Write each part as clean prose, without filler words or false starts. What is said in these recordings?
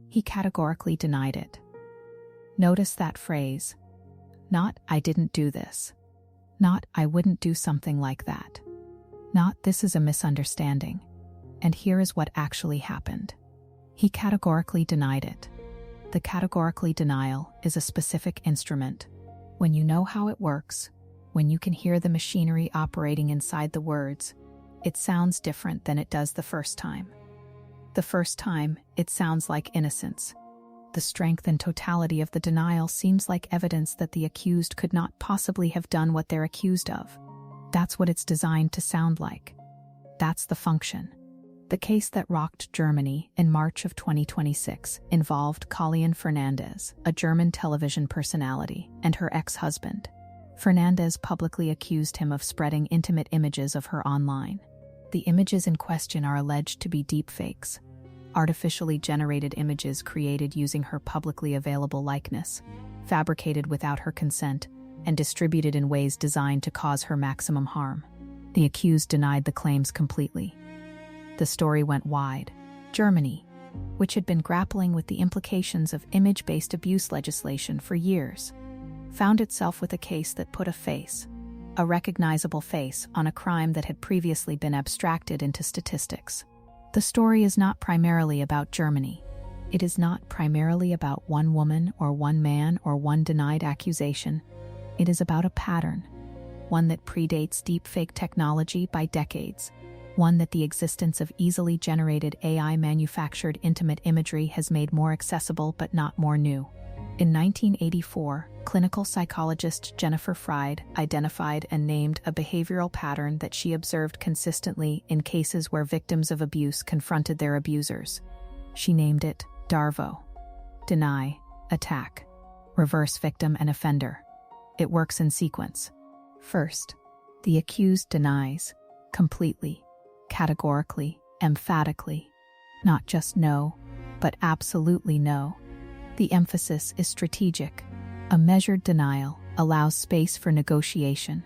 He categorically denied it. Notice that phrase. Not, "I didn't do this." Not, "I wouldn't do something like that." Not, "This is a misunderstanding." And here is what actually happened. He categorically denied it. The categorically denial is a specific instrument. When you know how it works, when you can hear the machinery operating inside the words, it sounds different than it does the first time. The first time, it sounds like innocence. The strength and totality of the denial seems like evidence that the accused could not possibly have done what they're accused of. That's what it's designed to sound like. That's the function. The case that rocked Germany in March of 2026 involved Colleen Fernandez, a German television personality, and her ex-husband. Fernandez publicly accused him of spreading intimate images of her online. The images in question are alleged to be deepfakes, artificially generated images created using her publicly available likeness, fabricated without her consent, and distributed in ways designed to cause her maximum harm. The accused denied the claims completely. The story went wide. Germany, which had been grappling with the implications of image-based abuse legislation for years, found itself with a case that put a face, a recognizable face, on a crime that had previously been abstracted into statistics. The story is not primarily about Germany. It is not primarily about one woman or one man or one denied accusation. It is about a pattern, one that predates deepfake technology by decades, one that the existence of easily generated AI-manufactured intimate imagery has made more accessible but not more new. In 1984, clinical psychologist Jennifer Fried identified and named a behavioral pattern that she observed consistently in cases where victims of abuse confronted their abusers. She named it DARVO: deny, attack, reverse victim and offender. It works in sequence. First, the accused denies, completely, categorically, emphatically. Not just no, but absolutely no. The emphasis is strategic. A measured denial allows space for negotiation.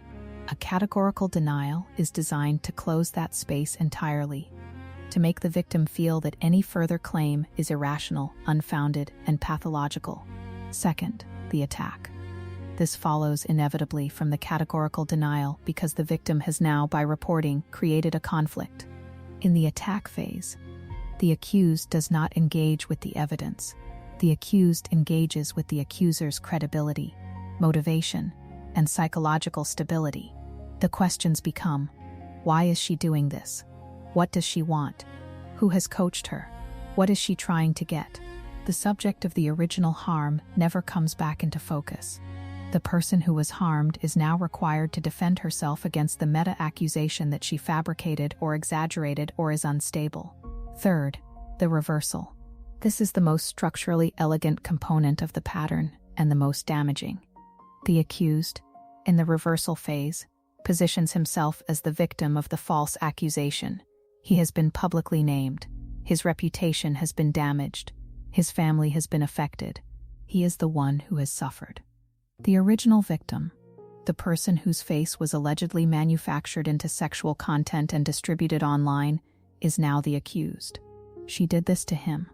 A categorical denial is designed to close that space entirely, to make the victim feel that any further claim is irrational, unfounded, and pathological. Second, the attack. This follows inevitably from the categorical denial because the victim has now, by reporting, created a conflict. In the attack phase, the accused does not engage with the evidence. The accused engages with the accuser's credibility, motivation, and psychological stability. The questions become, why is she doing this? What does she want? Who has coached her? What is she trying to get? The subject of the original harm never comes back into focus. The person who was harmed is now required to defend herself against the meta-accusation that she fabricated or exaggerated or is unstable. Third, the reversal. This is the most structurally elegant component of the pattern and the most damaging. The accused, in the reversal phase, positions himself as the victim of the false accusation. He has been publicly named. His reputation has been damaged. His family has been affected. He is the one who has suffered. The original victim, the person whose face was allegedly manufactured into sexual content and distributed online, is now the accused. She did this to him.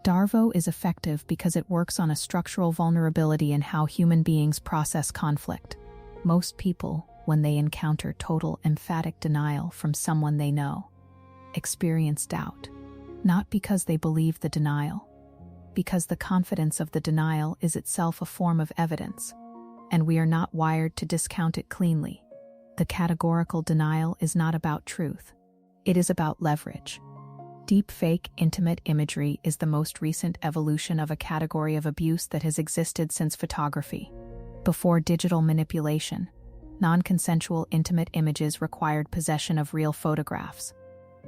DARVO is effective because it works on a structural vulnerability in how human beings process conflict. Most people, when they encounter total emphatic denial from someone they know, experience doubt, not because they believe the denial, because the confidence of the denial is itself a form of evidence, and we are not wired to discount it cleanly. The categorical denial is not about truth. It is about leverage. Deepfake intimate imagery is the most recent evolution of a category of abuse that has existed since photography. Before digital manipulation, non-consensual intimate images required possession of real photographs.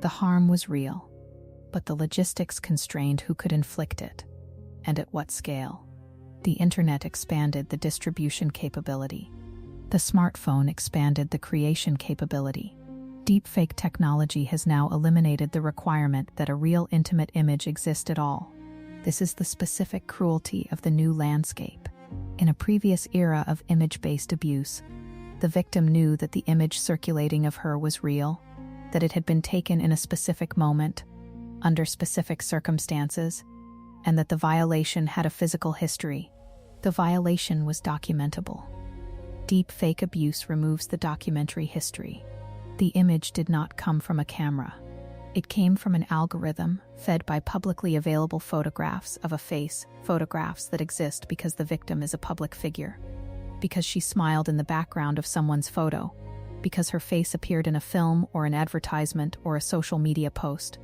The harm was real, but the logistics constrained who could inflict it, and at what scale. The internet expanded the distribution capability. The smartphone expanded the creation capability. Deepfake technology has now eliminated the requirement that a real intimate image exist at all. This is the specific cruelty of the new landscape. In a previous era of image-based abuse, the victim knew that the image circulating of her was real, that it had been taken in a specific moment, under specific circumstances, and that the violation had a physical history. The violation was documentable. Deepfake abuse removes the documentary history. The image did not come from a camera. It came from an algorithm fed by publicly available photographs of a face, photographs that exist because the victim is a public figure, because she smiled in the background of someone's photo, because her face appeared in a film or an advertisement or a social media post.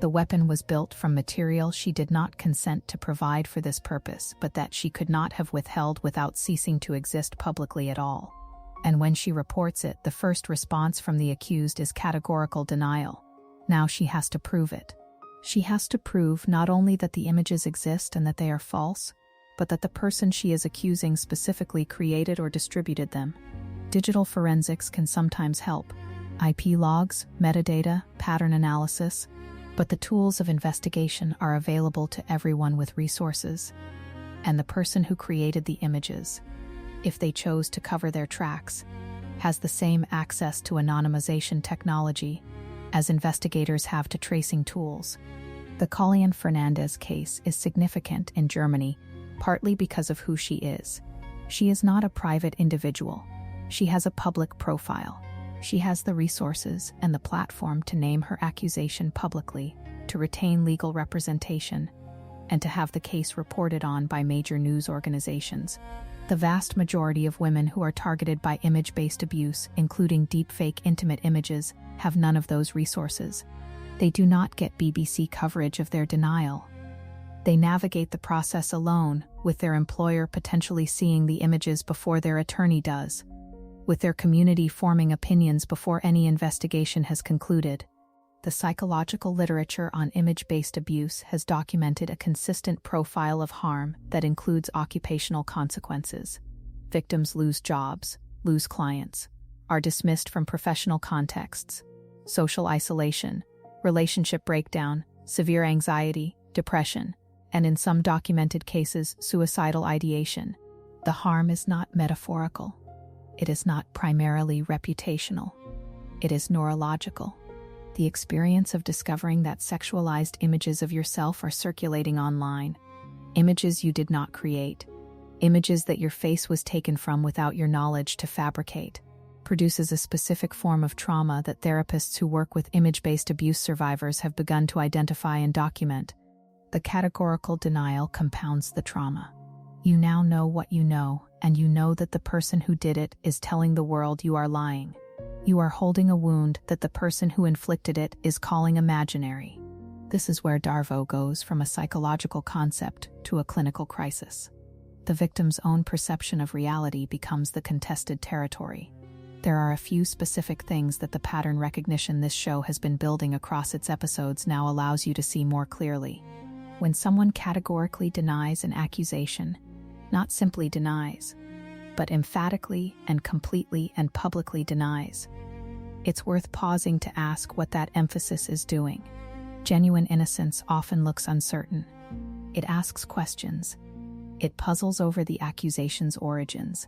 The weapon was built from material she did not consent to provide for this purpose, but that she could not have withheld without ceasing to exist publicly at all. And when she reports it, the first response from the accused is categorical denial. Now she has to prove it. She has to prove not only that the images exist and that they are false, but that the person she is accusing specifically created or distributed them. Digital forensics can sometimes help. IP logs, metadata, pattern analysis, but the tools of investigation are available to everyone with resources. And the person who created the images, if they chose to cover their tracks, has the same access to anonymization technology as investigators have to tracing tools. The Colleen Fernandez case is significant in Germany, partly because of who she is. She is not a private individual. She has a public profile. She has the resources and the platform to name her accusation publicly, to retain legal representation, and to have the case reported on by major news organizations. The vast majority of women who are targeted by image-based abuse, including deepfake intimate images, have none of those resources. They do not get BBC coverage of their denial. They navigate the process alone, with their employer potentially seeing the images before their attorney does, with their community forming opinions before any investigation has concluded. The psychological literature on image-based abuse has documented a consistent profile of harm that includes occupational consequences. Victims lose jobs, lose clients, are dismissed from professional contexts, social isolation, relationship breakdown, severe anxiety, depression, and in some documented cases, suicidal ideation. The harm is not metaphorical. It is not primarily reputational. It is neurological. The experience of discovering that sexualized images of yourself are circulating online, images you did not create, images that your face was taken from without your knowledge to fabricate, produces a specific form of trauma that therapists who work with image-based abuse survivors have begun to identify and document. The categorical denial compounds the trauma. You now know what you know, and you know that the person who did it is telling the world you are lying. You are holding a wound that the person who inflicted it is calling imaginary. This is where Darvo goes from a psychological concept to a clinical crisis. The victim's own perception of reality becomes the contested territory. There are a few specific things that the pattern recognition this show has been building across its episodes now allows you to see more clearly. When someone categorically denies an accusation, not simply denies, but emphatically and completely and publicly denies, it's worth pausing to ask what that emphasis is doing. Genuine innocence often looks uncertain. It asks questions. It puzzles over the accusation's origins.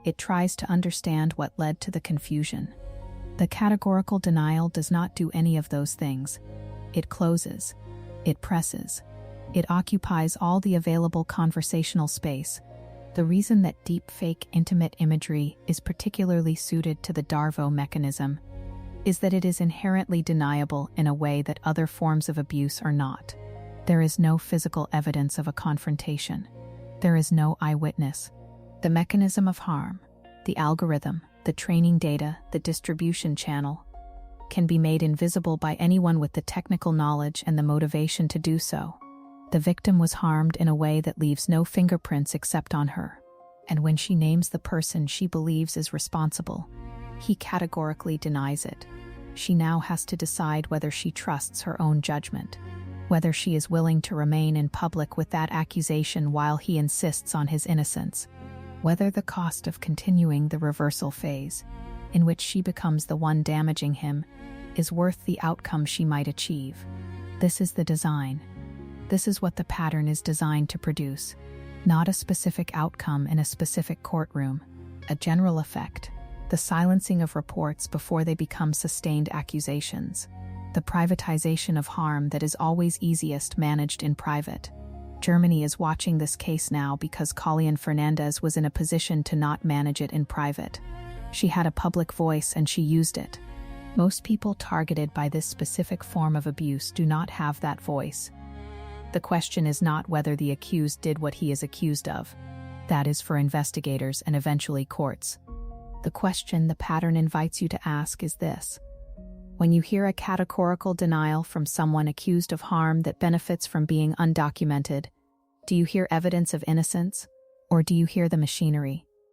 It tries to understand what led to the confusion. The categorical denial does not do any of those things. It closes. It presses. It occupies all the available conversational space. The reason that deepfake intimate imagery is particularly suited to the Darvo mechanism is that it is inherently deniable in a way that other forms of abuse are not. There is no physical evidence of a confrontation. There is no eyewitness. The mechanism of harm, the algorithm, the training data, the distribution channel, can be made invisible by anyone with the technical knowledge and the motivation to do so. The victim was harmed in a way that leaves no fingerprints except on her. And when she names the person she believes is responsible, he categorically denies it. She now has to decide whether she trusts her own judgment, whether she is willing to remain in public with that accusation while he insists on his innocence, whether the cost of continuing the reversal phase, in which she becomes the one damaging him, is worth the outcome she might achieve. This is the design. This is what the pattern is designed to produce, not a specific outcome in a specific courtroom, a general effect, the silencing of reports before they become sustained accusations, the privatization of harm that is always easiest managed in private. Germany is watching this case now because Colleen Fernandez was in a position to not manage it in private. She had a public voice and she used it. Most people targeted by this specific form of abuse do not have that voice. The question is not whether the accused did what he is accused of. That is for investigators and eventually courts. The question the pattern invites you to ask is this: when you hear a categorical denial from someone accused of harm that benefits from being undocumented, do you hear evidence of innocence, or do you hear the machinery?